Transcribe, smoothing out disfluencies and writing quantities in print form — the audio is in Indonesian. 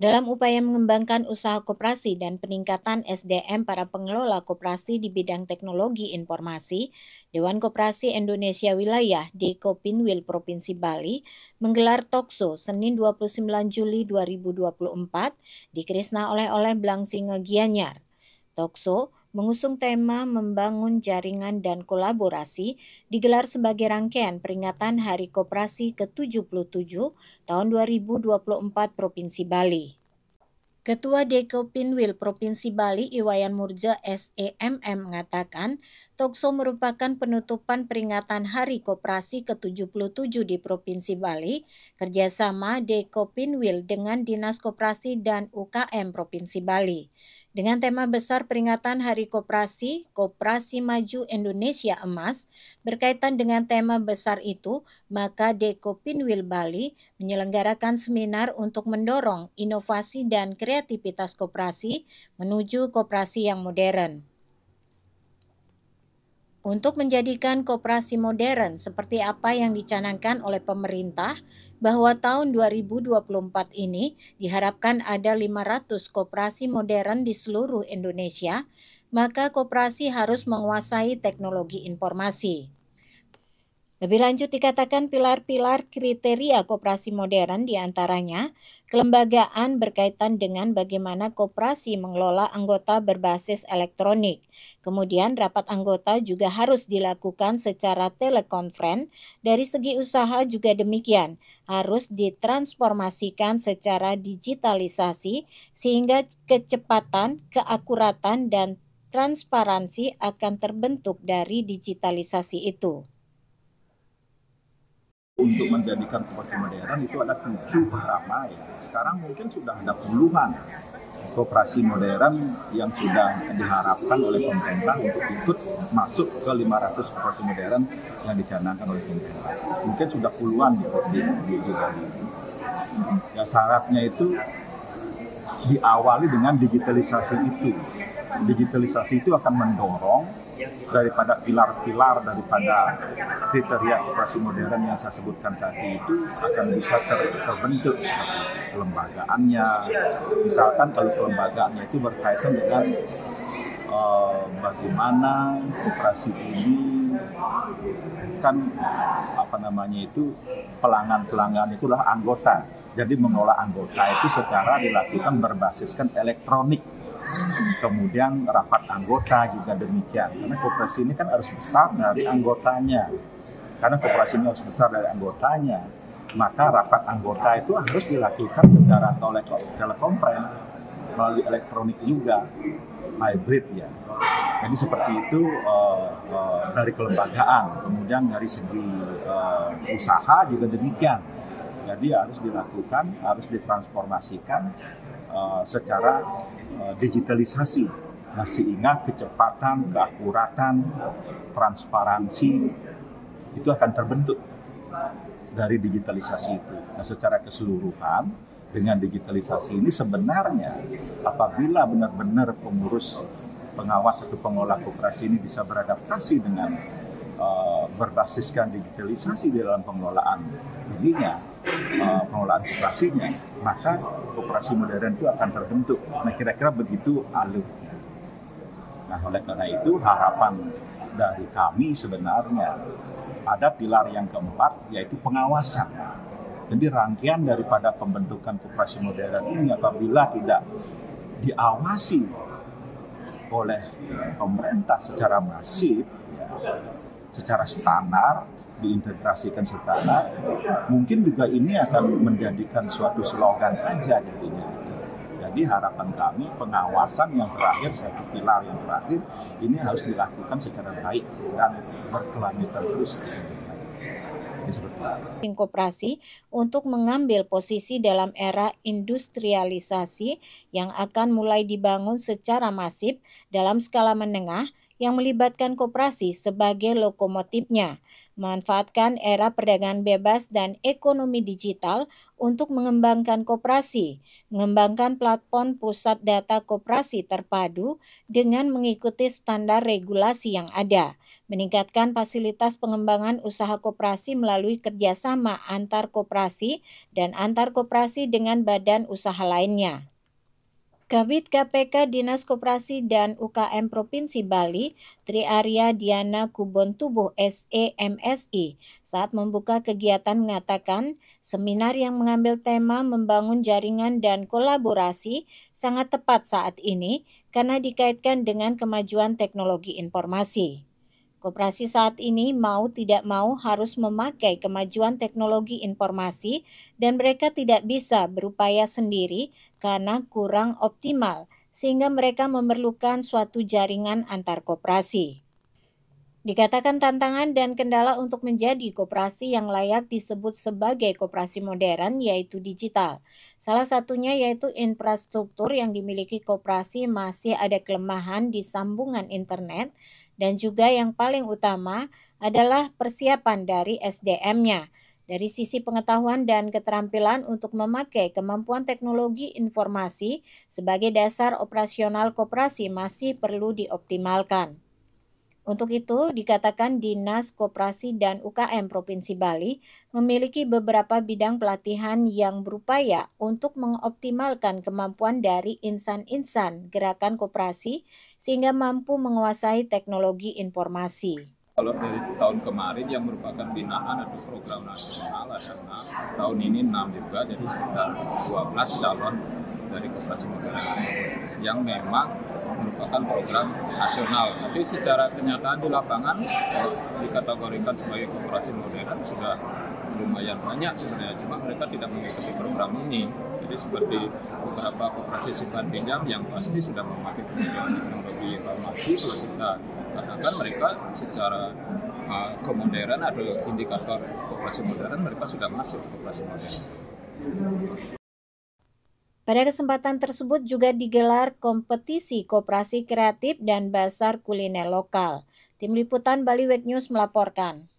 Dalam upaya mengembangkan usaha koperasi dan peningkatan SDM para pengelola koperasi di bidang teknologi informasi, Dewan Koperasi Indonesia Wilayah Dekopinwil Provinsi Bali menggelar Tokso Senin 29 Juli 2024 di Krisna Oleh-oleh Blangsinge Gianyar. Tokso mengusung tema membangun jaringan dan kolaborasi digelar sebagai rangkaian peringatan Hari Koperasi ke-77 tahun 2024 Provinsi Bali. Ketua Dekopinwil Provinsi Bali Iwayan Murja SEMM mengatakan, Tokso merupakan penutupan peringatan Hari Koperasi ke-77 di Provinsi Bali, kerjasama Dekopinwil dengan Dinas Koperasi dan UKM Provinsi Bali. Dengan tema besar peringatan Hari Koperasi, Koperasi Maju Indonesia Emas, berkaitan dengan tema besar itu, maka Dekopinwil Bali menyelenggarakan seminar untuk mendorong inovasi dan kreativitas koperasi menuju koperasi yang modern. Untuk menjadikan koperasi modern seperti apa yang dicanangkan oleh pemerintah, bahwa tahun 2024 ini diharapkan ada 500 koperasi modern di seluruh Indonesia, maka koperasi harus menguasai teknologi informasi. Lebih lanjut dikatakan pilar-pilar kriteria koperasi modern diantaranya kelembagaan berkaitan dengan bagaimana koperasi mengelola anggota berbasis elektronik. Kemudian rapat anggota juga harus dilakukan secara telekonferensi. Dari segi usaha juga demikian, harus ditransformasikan secara digitalisasi sehingga kecepatan, keakuratan, dan transparansi akan terbentuk dari digitalisasi itu. Untuk menjadikan koperasi modern itu ada 7 pertama ya. Sekarang mungkin sudah ada puluhan koperasi modern yang sudah diharapkan oleh pemerintah untuk ikut masuk ke 500 koperasi modern yang dicanangkan oleh pemerintah. Mungkin sudah puluhan di Bali. Ya syaratnya itu diawali dengan digitalisasi itu. Digitalisasi itu akan mendorong daripada pilar-pilar daripada kriteria koperasi modern yang saya sebutkan tadi itu akan bisa terbentuk seperti kelembagaannya. Misalkan kalau kelembagaannya itu berkaitan dengan bagaimana koperasi ini kan pelanggan itulah anggota. Jadi mengelola anggota itu secara dilakukan berbasiskan elektronik. Kemudian rapat anggota juga demikian. Karena koperasi ini kan harus besar dari anggotanya. Karena koperasi ini harus besar dari anggotanya, maka rapat anggota itu harus dilakukan secara telekonferensi melalui elektronik juga, hybrid ya. Jadi seperti itu dari kelembagaan. Kemudian dari segi usaha juga demikian. Jadi harus dilakukan, harus ditransformasikan secara digitalisasi. Nah, sehingga kecepatan, keakuratan, transparansi itu akan terbentuk dari digitalisasi itu. Nah, secara keseluruhan dengan digitalisasi ini sebenarnya apabila benar-benar pengurus, pengawas atau pengelola koperasi ini bisa beradaptasi dengan berbasiskan digitalisasi di dalam pengelolaan dirinya, pengelolaan koperasinya, maka koperasi modern itu akan terbentuk. Nah, kira-kira begitu alurnya. Nah, oleh karena itu harapan dari kami sebenarnya ada pilar yang keempat, yaitu pengawasan. Jadi rangkaian daripada pembentukan koperasi modern ini apabila tidak diawasi oleh pemerintah secara masif, secara standar, diintegrasikan standar, mungkin juga ini akan menjadikan suatu slogan aja jadinya. Jadi harapan kami pengawasan yang terakhir, satu pilar yang terakhir, ini harus dilakukan secara baik dan berkelanjutan terus. Koperasi untuk mengambil posisi dalam era industrialisasi yang akan mulai dibangun secara masif dalam skala menengah yang melibatkan koperasi sebagai lokomotifnya, memanfaatkan era perdagangan bebas dan ekonomi digital untuk mengembangkan koperasi, mengembangkan platform pusat data koperasi terpadu dengan mengikuti standar regulasi yang ada, meningkatkan fasilitas pengembangan usaha koperasi melalui kerjasama antar koperasi dan antar koperasi dengan badan usaha lainnya. Kabid KPK Dinas Koperasi dan UKM Provinsi Bali, Tri Arya Diana Kubontubuh SEMSI, saat membuka kegiatan mengatakan, seminar yang mengambil tema membangun jaringan dan kolaborasi sangat tepat saat ini karena dikaitkan dengan kemajuan teknologi informasi. Koperasi saat ini mau tidak mau harus memakai kemajuan teknologi informasi dan mereka tidak bisa berupaya sendiri karena kurang optimal, sehingga mereka memerlukan suatu jaringan antar koperasi. Dikatakan tantangan dan kendala untuk menjadi koperasi yang layak disebut sebagai koperasi modern yaitu digital. Salah satunya yaitu infrastruktur yang dimiliki koperasi masih ada kelemahan di sambungan internet dan juga yang paling utama adalah persiapan dari SDM-nya. Dari sisi pengetahuan dan keterampilan untuk memakai kemampuan teknologi informasi sebagai dasar operasional koperasi masih perlu dioptimalkan. Untuk itu, dikatakan Dinas Koperasi dan UKM Provinsi Bali memiliki beberapa bidang pelatihan yang berupaya untuk mengoptimalkan kemampuan dari insan-insan gerakan koperasi sehingga mampu menguasai teknologi informasi. Kalau dari tahun kemarin yang merupakan binaan atau program nasional ada 6, tahun ini 6 juga, jadi sekitar 12 calon dari koperasi modern tersebut yang memang merupakan program nasional. Tapi secara kenyataan di lapangan dikategorikan sebagai koperasi modern sudah lumayan banyak sebenarnya, cuma mereka tidak mengikuti program ini. Jadi seperti beberapa koperasi simpan pinjam yang pasti sudah memakai teknologi informasi, kalau kita katakan mereka secara kemodernan atau indikator koperasi modern mereka sudah masuk ke koperasi modern. Pada kesempatan tersebut juga digelar kompetisi koperasi kreatif dan bazar kuliner lokal. Tim Liputan Bali Week News melaporkan.